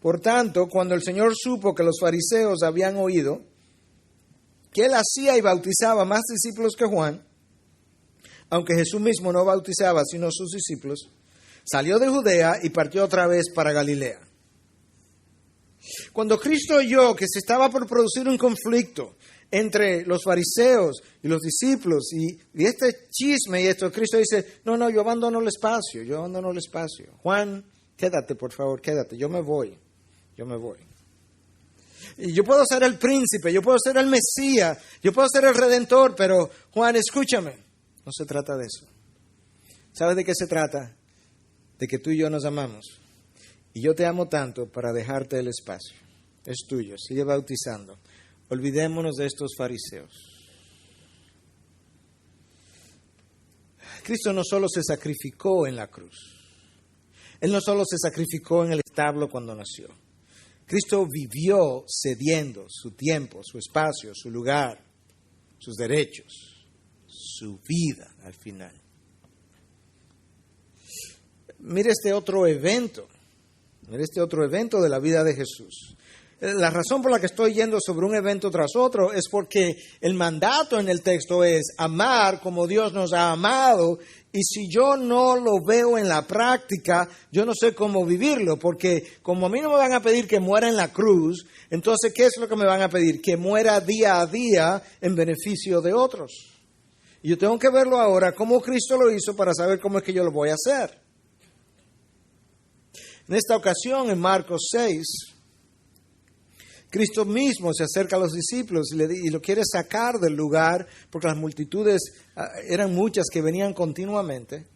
Por tanto, cuando el Señor supo que los fariseos habían oído que Él hacía y bautizaba más discípulos que Juan, aunque Jesús mismo no bautizaba sino sus discípulos, salió de Judea y partió otra vez para Galilea. Cuando Cristo oyó que se estaba por producir un conflicto entre los fariseos y los discípulos y este chisme y esto, Cristo dice, no, yo abandono el espacio. Juan, quédate, por favor, quédate, yo me voy. Y yo puedo ser el príncipe, yo puedo ser el Mesías, yo puedo ser el Redentor, pero Juan, escúchame, no se trata de eso. ¿Sabes de qué se trata? De que tú y yo nos amamos. Y yo te amo tanto para dejarte el espacio. Es tuyo, sigue bautizando. Olvidémonos de estos fariseos. Cristo no solo se sacrificó en la cruz. Él no solo se sacrificó en el establo cuando nació. Cristo vivió cediendo su tiempo, su espacio, su lugar, sus derechos, su vida al final. Mire este otro evento de la vida de Jesús. La razón por la que estoy yendo sobre un evento tras otro es porque el mandato en el texto es amar como Dios nos ha amado, y si yo no lo veo en la práctica, yo no sé cómo vivirlo, porque como a mí no me van a pedir que muera en la cruz, entonces ¿qué es lo que me van a pedir? Que muera día a día en beneficio de otros. Y yo tengo que verlo ahora, cómo Cristo lo hizo, para saber cómo es que yo lo voy a hacer. En esta ocasión, en Marcos 6, Cristo mismo se acerca a los discípulos y lo quiere sacar del lugar, porque las multitudes eran muchas que venían continuamente.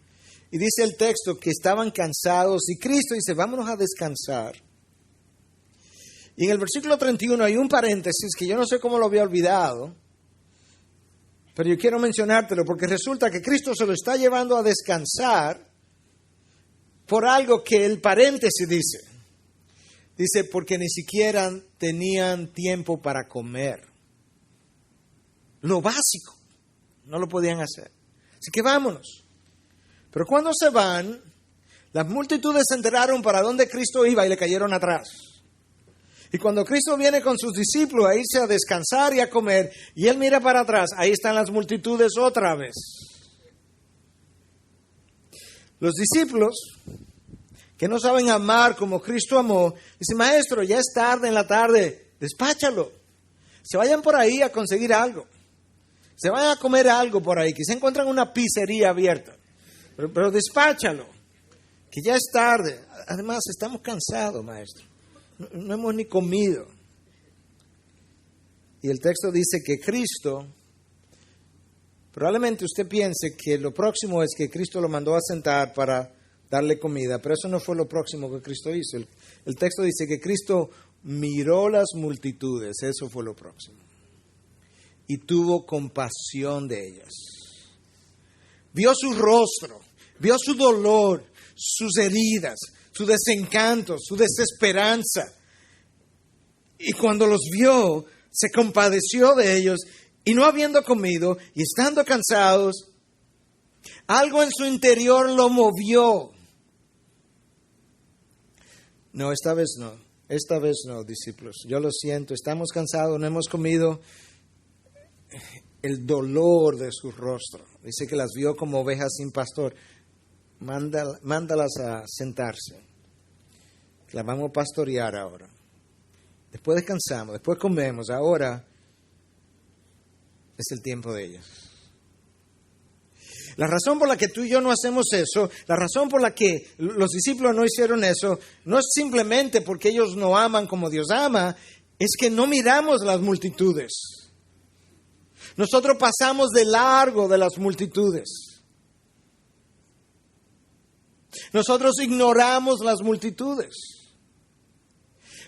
Y dice el texto que estaban cansados y Cristo dice, vámonos a descansar. Y en el versículo 31 hay un paréntesis que yo no sé cómo lo había olvidado, pero yo quiero mencionártelo porque resulta que Cristo se lo está llevando a descansar por algo que el paréntesis dice. Dice, porque ni siquiera tenían tiempo para comer. Lo básico, no lo podían hacer. Así que vámonos. Pero cuando se van, las multitudes se enteraron para dónde Cristo iba y le cayeron atrás. Y cuando Cristo viene con sus discípulos a irse a descansar y a comer, y Él mira para atrás, ahí están las multitudes otra vez. Los discípulos, que no saben amar como Cristo amó, dicen, maestro, ya es tarde en la tarde, despáchalo. Se vayan por ahí a conseguir algo. Se vayan a comer algo por ahí, que se encuentran una pizzería abierta. Pero despáchalo, que ya es tarde. Además, estamos cansados, maestro. No hemos ni comido. Y el texto dice que Cristo, probablemente usted piense que lo próximo es que Cristo lo mandó a sentar para darle comida, pero eso no fue lo próximo que Cristo hizo. El texto dice que Cristo miró las multitudes, eso fue lo próximo. Y tuvo compasión de ellas. Vio su rostro, vio su dolor, sus heridas, su desencanto, su desesperanza. Y cuando los vio, se compadeció de ellos y no habiendo comido y estando cansados, algo en su interior lo movió. No, esta vez no, discípulos. Yo lo siento, estamos cansados, no hemos comido. El dolor de su rostro. Dice que las vio como ovejas sin pastor. Mándalas a sentarse. Que las vamos a pastorear ahora. Después descansamos, después comemos. Ahora es el tiempo de ellas. La razón por la que tú y yo no hacemos eso, la razón por la que los discípulos no hicieron eso, no es simplemente porque ellos no aman como Dios ama, es que no miramos las multitudes. Nosotros pasamos de largo de las multitudes. Nosotros ignoramos las multitudes.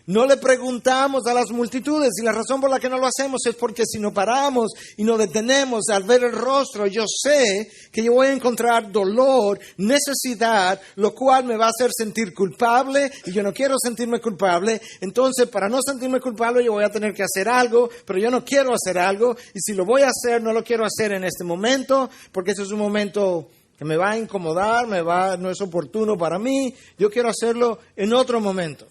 No le preguntamos a las multitudes y la razón por la que no lo hacemos es porque si no paramos y nos detenemos al ver el rostro, yo sé que yo voy a encontrar dolor, necesidad, lo cual me va a hacer sentir culpable y yo no quiero sentirme culpable. Entonces, para no sentirme culpable, yo voy a tener que hacer algo, pero yo no quiero hacer algo y si lo voy a hacer, no lo quiero hacer en este momento porque ese es un momento que me va a incomodar, no es oportuno para mí. Yo quiero hacerlo en otro momento.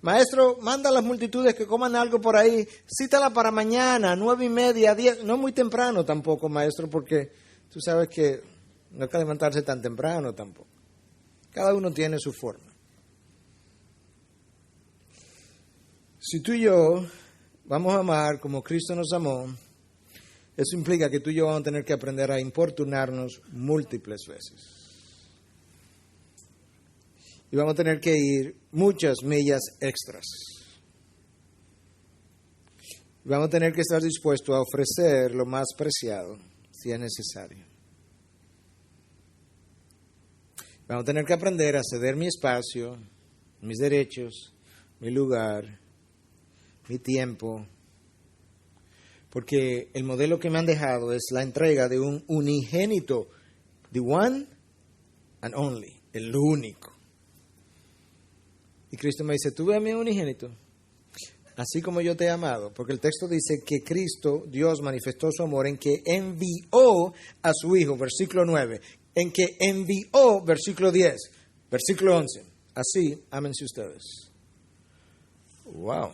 Maestro, manda a las multitudes que coman algo por ahí, cítala para mañana, 9:30, 10, no muy temprano tampoco, maestro, porque tú sabes que no hay que levantarse tan temprano tampoco. Cada uno tiene su forma. Si tú y yo vamos a amar como Cristo nos amó, eso implica que tú y yo vamos a tener que aprender a importunarnos múltiples veces. Y vamos a tener que ir muchas millas extras. Y vamos a tener que estar dispuestos a ofrecer lo más preciado, si es necesario. Vamos a tener que aprender a ceder mi espacio, mis derechos, mi lugar, mi tiempo. Porque el modelo que me han dejado es la entrega de un unigénito, the one and only, el único. Y Cristo me dice, tú ve a mi unigénito, así como yo te he amado. Porque el texto dice que Cristo, Dios, manifestó su amor en que envió a su Hijo, versículo 9. En que envió, versículo 10. Versículo 11. Así, ámense ustedes. Wow.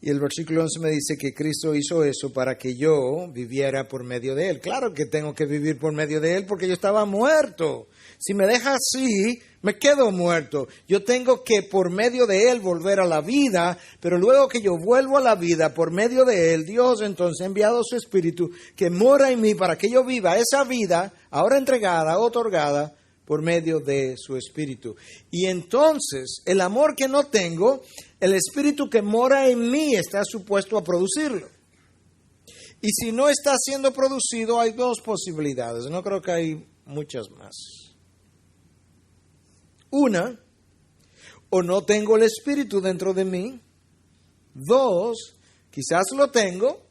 Y el versículo 11 me dice que Cristo hizo eso para que yo viviera por medio de Él. Claro que tengo que vivir por medio de Él porque yo estaba muerto. Si me deja así, me quedo muerto. Yo tengo que por medio de Él volver a la vida, pero luego que yo vuelvo a la vida por medio de Él, Dios entonces ha enviado su Espíritu que mora en mí para que yo viva esa vida ahora entregada, otorgada por medio de su Espíritu. Y entonces el amor que no tengo, el Espíritu que mora en mí está supuesto a producirlo. Y si no está siendo producido, hay dos posibilidades. No creo que hay muchas más. Una, o no tengo el Espíritu dentro de mí. Dos, quizás lo tengo,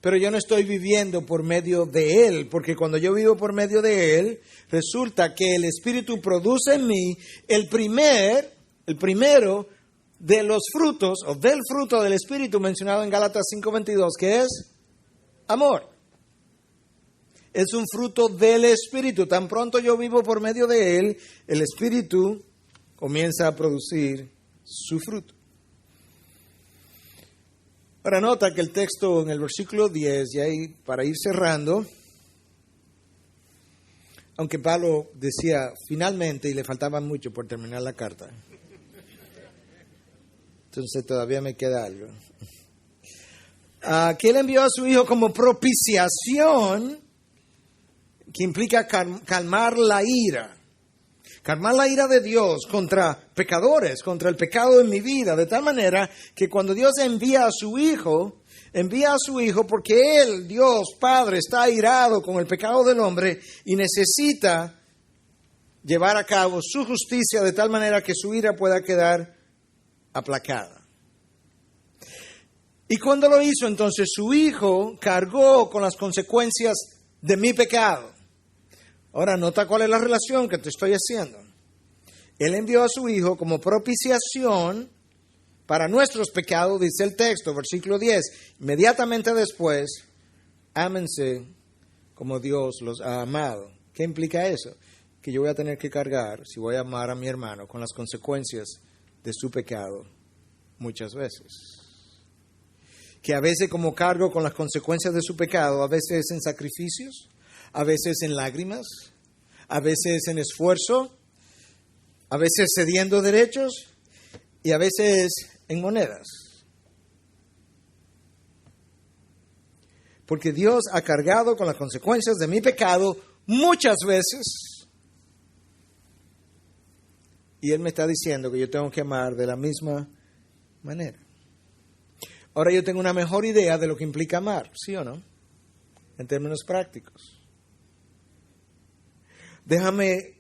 pero yo no estoy viviendo por medio de Él, porque cuando yo vivo por medio de Él, resulta que el Espíritu produce en mí el primero de los frutos, o del fruto del Espíritu mencionado en Gálatas 5:22, que es amor. Es un fruto del Espíritu. Tan pronto yo vivo por medio de Él, el Espíritu comienza a producir su fruto. Ahora nota que el texto en el versículo 10, y ahí para ir cerrando, aunque Pablo decía finalmente y le faltaba mucho por terminar la carta, entonces todavía me queda algo. Que Él envió a su Hijo como propiciación, que implica calmar la ira. Calmar la ira de Dios contra pecadores, contra el pecado en mi vida, de tal manera que cuando Dios envía a su Hijo porque Él, Dios Padre, está airado con el pecado del hombre y necesita llevar a cabo su justicia de tal manera que su ira pueda quedar aplacada. Y cuando lo hizo, entonces su Hijo cargó con las consecuencias de mi pecado. Ahora, nota cuál es la relación que te estoy haciendo. Él envió a su Hijo como propiciación para nuestros pecados, dice el texto, versículo 10. Inmediatamente después, ámense como Dios los ha amado. ¿Qué implica eso? Que yo voy a tener que cargar, si voy a amar a mi hermano, con las consecuencias de su pecado muchas veces. Que a veces como cargo con las consecuencias de su pecado, a veces en sacrificios, a veces en lágrimas, a veces en esfuerzo, a veces cediendo derechos y a veces en monedas. Porque Dios ha cargado con las consecuencias de mi pecado muchas veces. Y Él me está diciendo que yo tengo que amar de la misma manera. Ahora yo tengo una mejor idea de lo que implica amar, ¿sí o no? En términos prácticos. Déjame,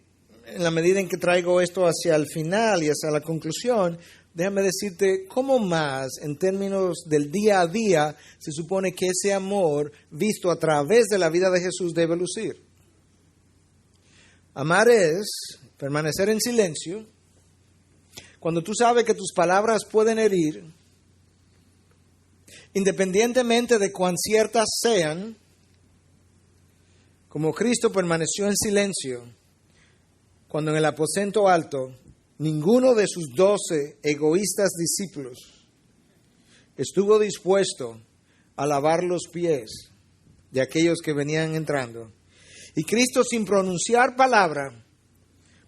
en la medida en que traigo esto hacia el final y hacia la conclusión, déjame decirte cómo más, en términos del día a día, se supone que ese amor, visto a través de la vida de Jesús, debe lucir. Amar es permanecer en silencio cuando tú sabes que tus palabras pueden herir, independientemente de cuán ciertas sean. Como Cristo permaneció en silencio cuando en el aposento alto ninguno de sus 12 egoístas discípulos estuvo dispuesto a lavar los pies de aquellos que venían entrando. Y Cristo, sin pronunciar palabra,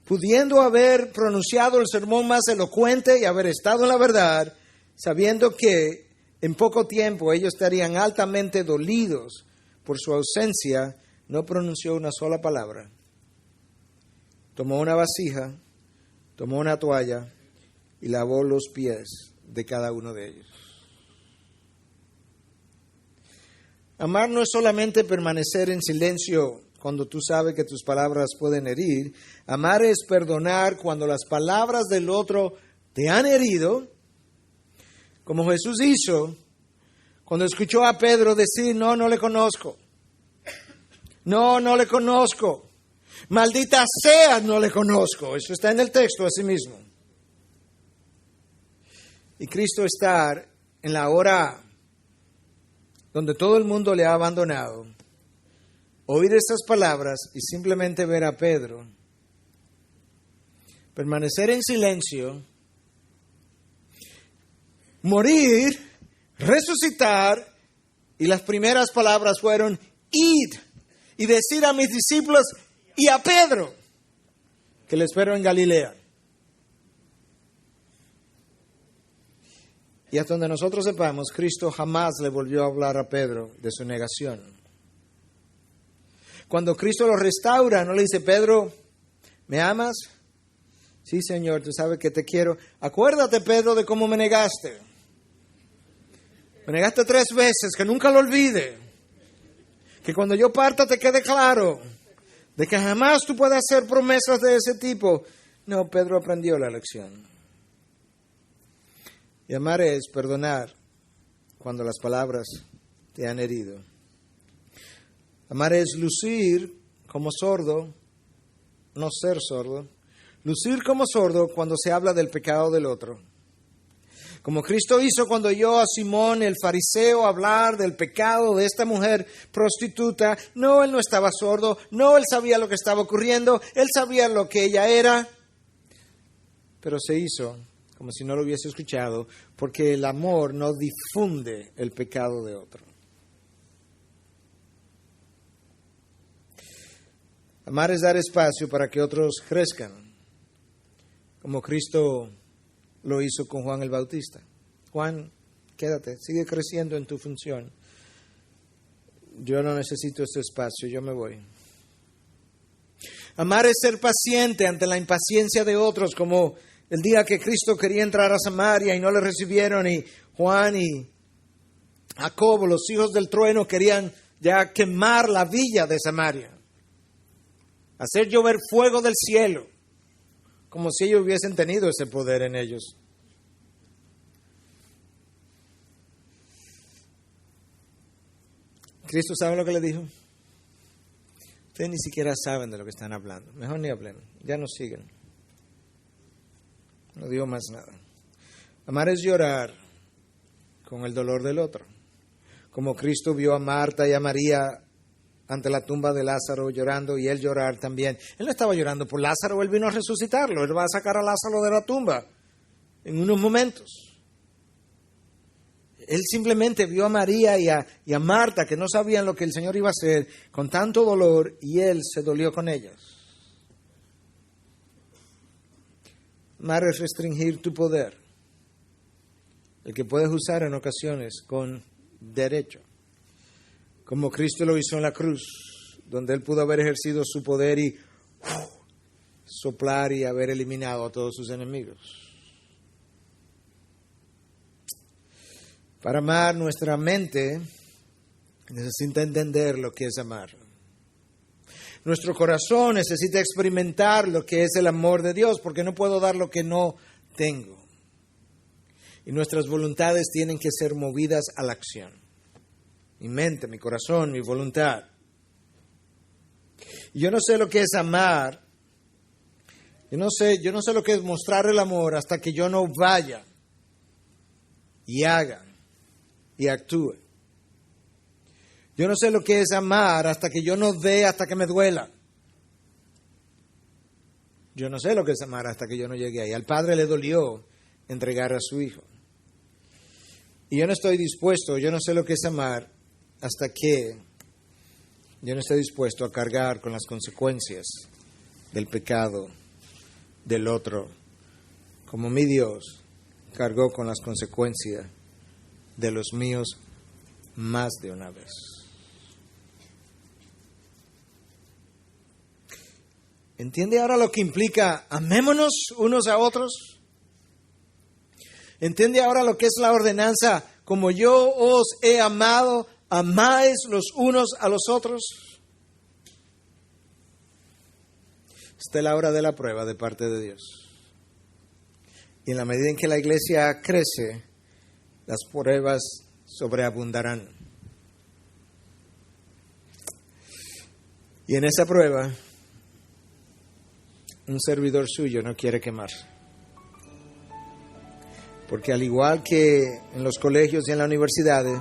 pudiendo haber pronunciado el sermón más elocuente y haber estado en la verdad, sabiendo que en poco tiempo ellos estarían altamente dolidos por su ausencia, no pronunció una sola palabra. Tomó una vasija, tomó una toalla y lavó los pies de cada uno de ellos. Amar no es solamente permanecer en silencio cuando tú sabes que tus palabras pueden herir. Amar es perdonar cuando las palabras del otro te han herido, como Jesús hizo cuando escuchó a Pedro decir: no le conozco. No le conozco. Maldita sea, no le conozco. Eso está en el texto así mismo. Y Cristo está en la hora donde todo el mundo le ha abandonado, oír estas palabras y simplemente ver a Pedro permanecer en silencio, morir, resucitar, y las primeras palabras fueron: id y decir a mis discípulos y a Pedro que le espero en Galilea. Y hasta donde nosotros sepamos, Cristo jamás le volvió a hablar a Pedro de su negación. Cuando Cristo lo restaura, no le dice: Pedro, ¿me amas? Sí, Señor, tú sabes que te quiero. Acuérdate, Pedro, de cómo me negaste. Me negaste 3 veces, que nunca lo olvide. Que cuando yo parta te quede claro de que jamás tú puedes hacer promesas de ese tipo. No, Pedro aprendió la lección. Y amar es perdonar cuando las palabras te han herido. Amar es lucir como sordo, no ser sordo. Lucir como sordo cuando se habla del pecado del otro. Como Cristo hizo cuando oyó a Simón el fariseo hablar del pecado de esta mujer prostituta. No, él no estaba sordo, no, él sabía lo que estaba ocurriendo, él sabía lo que ella era, pero se hizo como si no lo hubiese escuchado, porque el amor no difunde el pecado de otro. Amar es dar espacio para que otros crezcan, como Cristo lo hizo con Juan el Bautista. Juan, quédate, sigue creciendo en tu función. Yo no necesito este espacio, yo me voy. Amar es ser paciente ante la impaciencia de otros, como el día que Cristo quería entrar a Samaria y no le recibieron, y Juan y Jacobo, los hijos del trueno, querían ya quemar la villa de Samaria, hacer llover fuego del cielo, como si ellos hubiesen tenido ese poder en ellos. Cristo sabe lo que le dijo. Ustedes ni siquiera saben de lo que están hablando. Mejor ni hablen, ya no siguen. No digo más nada. Amar es llorar con el dolor del otro. Como Cristo vio a Marta y a María ante la tumba de Lázaro llorando, y él llorar también. Él no estaba llorando por Lázaro, él vino a resucitarlo. Él va a sacar a Lázaro de la tumba en unos momentos. Él simplemente vio a María y a Marta, que no sabían lo que el Señor iba a hacer, con tanto dolor, y él se dolió con ellas. Amar es restringir tu poder, el que puedes usar en ocasiones con derecho, como Cristo lo hizo en la cruz, donde él pudo haber ejercido su poder y soplar y haber eliminado a todos sus enemigos. Para amar, nuestra mente necesita entender lo que es amar. Nuestro corazón necesita experimentar lo que es el amor de Dios, porque no puedo dar lo que no tengo. Y nuestras voluntades tienen que ser movidas a la acción. Mi mente, mi corazón, mi voluntad. Y yo no sé lo que es amar. Yo no sé lo que es mostrar el amor hasta que yo no vaya y haga y actúe. Yo no sé lo que es amar hasta que yo no dé, hasta que me duela. Yo no sé lo que es amar hasta que yo no llegue ahí. Al Padre le dolió entregar a su Hijo. Y yo no estoy dispuesto, yo no sé lo que es amar hasta que yo no estoy dispuesto a cargar con las consecuencias del pecado del otro, como mi Dios cargó con las consecuencias de los míos más de una vez. ¿Entiende ahora lo que implica amémonos unos a otros? ¿Entiende ahora lo que es la ordenanza? Como yo os he amado, amáis los unos a los otros. Esta es la hora de la prueba de parte de Dios. Y en la medida en que la iglesia crece, las pruebas sobreabundarán. Y en esa prueba, un servidor suyo no quiere quemarse. Porque al igual que en los colegios y en las universidades,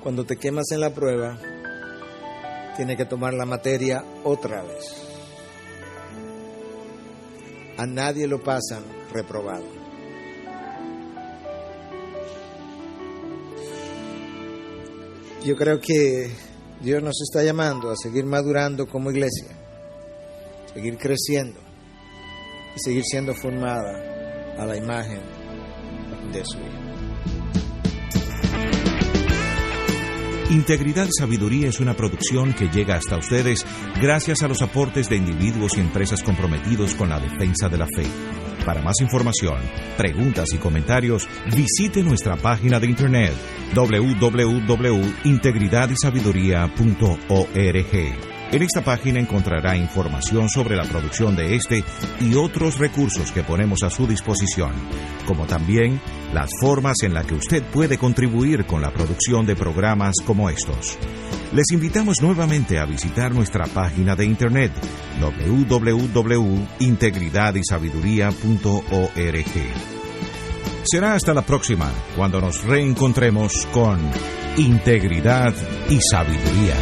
cuando te quemas en la prueba, tienes que tomar la materia otra vez. A nadie lo pasan reprobado. Yo creo que Dios nos está llamando a seguir madurando como iglesia, seguir creciendo y seguir siendo formada a la imagen de su Hijo. Integridad y Sabiduría es una producción que llega hasta ustedes gracias a los aportes de individuos y empresas comprometidos con la defensa de la fe. Para más información, preguntas y comentarios, visite nuestra página de internet www.integridadysabiduría.org. En esta página encontrará información sobre la producción de este y otros recursos que ponemos a su disposición, como también las formas en las que usted puede contribuir con la producción de programas como estos. Les invitamos nuevamente a visitar nuestra página de internet www.integridadysabiduría.org. Será hasta la próxima, cuando nos reencontremos con Integridad y Sabiduría.